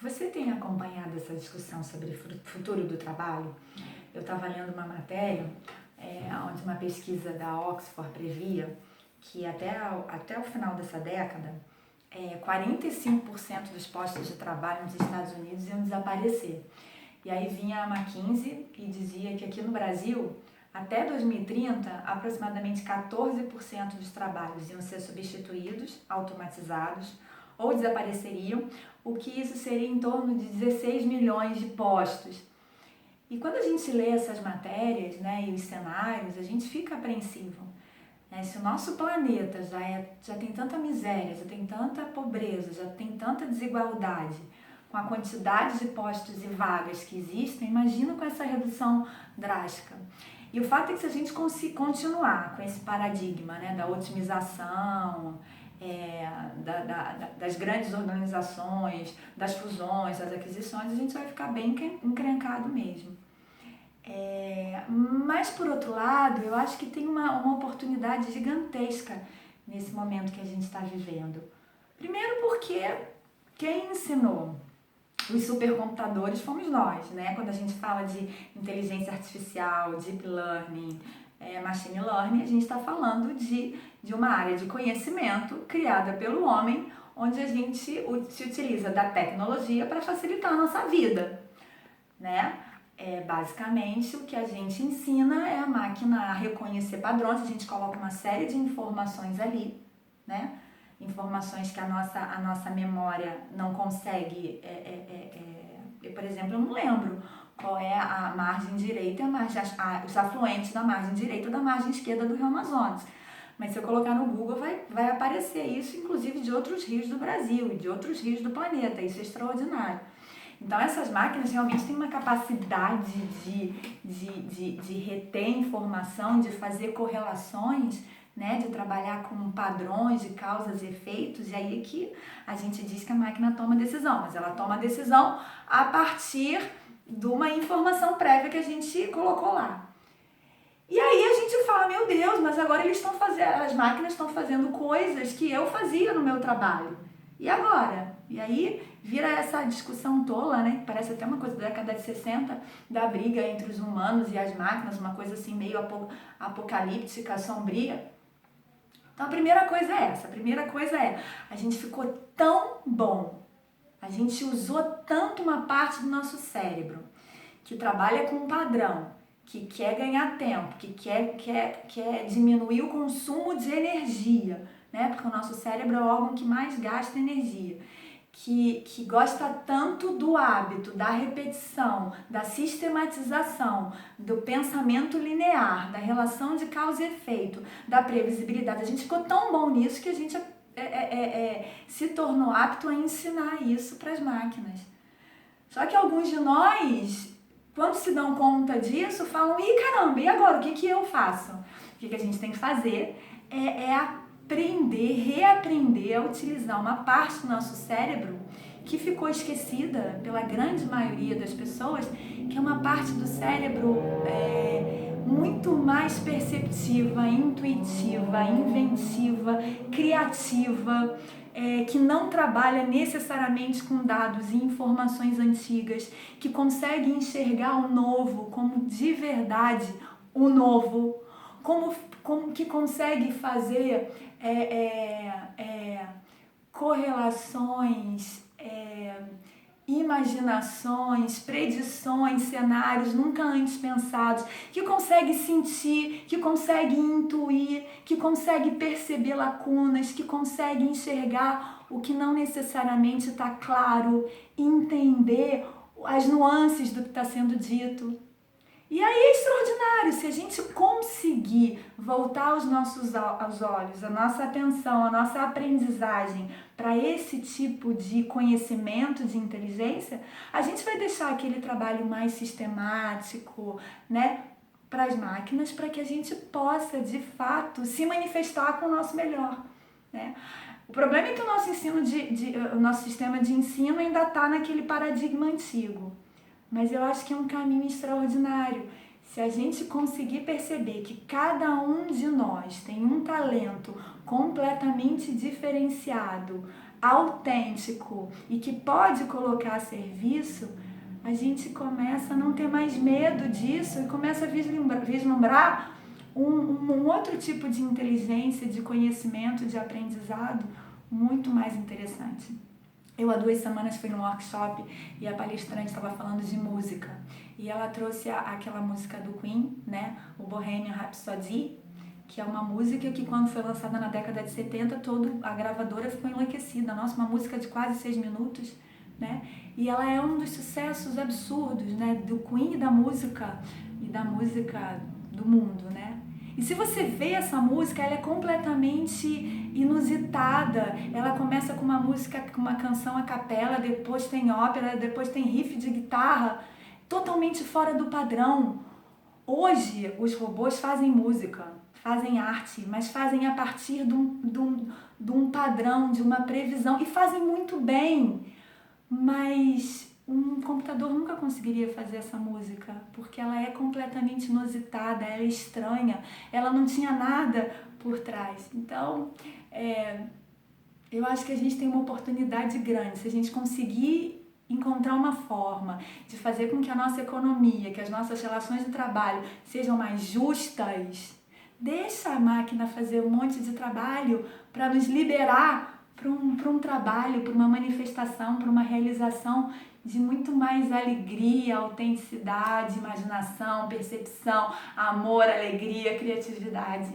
Você tem acompanhado essa discussão sobre futuro do trabalho? Eu estava lendo uma matéria onde uma pesquisa da Oxford previa que até o final dessa década, 45% dos postos de trabalho nos Estados Unidos iam desaparecer. E aí vinha a McKinsey e dizia que aqui no Brasil, até 2030, aproximadamente 14% dos trabalhos iam ser substituídos, automatizados ou desapareceriam, o que isso seria em torno de 16 milhões de postos. E quando a gente lê essas matérias, e os cenários, a gente fica apreensivo. Se o nosso planeta já tem tanta miséria, já tem tanta pobreza, já tem tanta desigualdade, com a quantidade de postos e vagas que existem, imagina com essa redução drástica. E o fato é que se a gente continuar com esse paradigma da otimização, das grandes organizações, das fusões, das aquisições, a gente vai ficar bem encrencado mesmo. Mas, por outro lado, eu acho que tem uma oportunidade gigantesca nesse momento que a gente está vivendo. Primeiro porque quem ensinou os supercomputadores fomos nós, Quando a gente fala de inteligência artificial, deep learning, machine learning, a gente está falando de uma área de conhecimento criada pelo homem, onde a gente se utiliza da tecnologia para facilitar a nossa vida, Basicamente, o que a gente ensina é a máquina a reconhecer padrões, a gente coloca uma série de informações ali, Informações que a nossa memória não consegue, por exemplo, eu não lembro qual é a margem direita, os afluentes da margem direita e da margem esquerda do Rio Amazonas. Mas se eu colocar no Google, vai aparecer isso, inclusive de outros rios do Brasil e de outros rios do planeta, isso é extraordinário. Então, essas máquinas realmente têm uma capacidade de reter informação, de fazer correlações, de trabalhar com padrões de causas e efeitos, e aí que a gente diz que a máquina toma decisão, mas ela toma decisão a partir de uma informação prévia que a gente colocou lá. E aí a gente fala, meu Deus, mas agora as máquinas estão fazendo coisas que eu fazia no meu trabalho. E agora? E aí vira essa discussão tola, que parece até uma coisa da década de 60, da briga entre os humanos e as máquinas, uma coisa assim meio apocalíptica, sombria. Então a primeira coisa é essa, a gente ficou tão bom, a gente usou tanto uma parte do nosso cérebro, que trabalha com um padrão, que quer ganhar tempo, que quer diminuir o consumo de energia, porque o nosso cérebro é o órgão que mais gasta energia, que gosta tanto do hábito, da repetição, da sistematização, do pensamento linear, da relação de causa e efeito, da previsibilidade. A gente ficou tão bom nisso que a gente se tornou apto a ensinar isso para as máquinas. Só que alguns de nós, quando se dão conta disso, falam, ih, caramba, e agora? O que eu faço? O que a gente tem que fazer reaprender a utilizar uma parte do nosso cérebro que ficou esquecida pela grande maioria das pessoas, que é uma parte do cérebro muito mais perceptiva, intuitiva, inventiva, criativa, que não trabalha necessariamente com dados e informações antigas, que consegue enxergar o novo como de verdade o novo, como que consegue fazer correlações, imaginações, predições, cenários nunca antes pensados, que consegue sentir, que consegue intuir, que consegue perceber lacunas, que consegue enxergar o que não necessariamente está claro, entender as nuances do que está sendo dito. E aí é extraordinário, se a gente conseguir voltar os nossos olhos, a nossa atenção, a nossa aprendizagem para esse tipo de conhecimento, de inteligência, a gente vai deixar aquele trabalho mais sistemático, para as máquinas, para que a gente possa, de fato, se manifestar com o nosso melhor, O problema é que o nosso sistema de ensino ainda está naquele paradigma antigo. Mas eu acho que é um caminho extraordinário. Se a gente conseguir perceber que cada um de nós tem um talento completamente diferenciado, autêntico e que pode colocar a serviço, a gente começa a não ter mais medo disso e começa a vislumbrar um outro tipo de inteligência, de conhecimento, de aprendizado muito mais interessante. Eu, há 2 semanas, fui num workshop e a palestrante estava falando de música. E ela trouxe aquela música do Queen, né? O Bohemian Rhapsody, que é uma música que, quando foi lançada na década de 70, a gravadora ficou enlouquecida. Nossa, uma música de quase 6 minutos, né? E ela é um dos sucessos absurdos, né? Do Queen e da música do mundo, né? E se você vê essa música, ela é completamente inusitada. Ela começa com uma música, com uma canção a capela, depois tem ópera, depois tem riff de guitarra, totalmente fora do padrão. Hoje, os robôs fazem música, fazem arte, mas fazem a partir de um padrão, de uma previsão, e fazem muito bem. Mas um computador nunca conseguiria fazer essa música, porque ela é completamente inusitada, ela é estranha, ela não tinha nada por trás. Então, eu acho que a gente tem uma oportunidade grande, se a gente conseguir encontrar uma forma de fazer com que a nossa economia, que as nossas relações de trabalho sejam mais justas, deixa a máquina fazer um monte de trabalho para nos liberar para um trabalho, para uma manifestação, para uma realização de muito mais alegria, autenticidade, imaginação, percepção, amor, alegria, criatividade.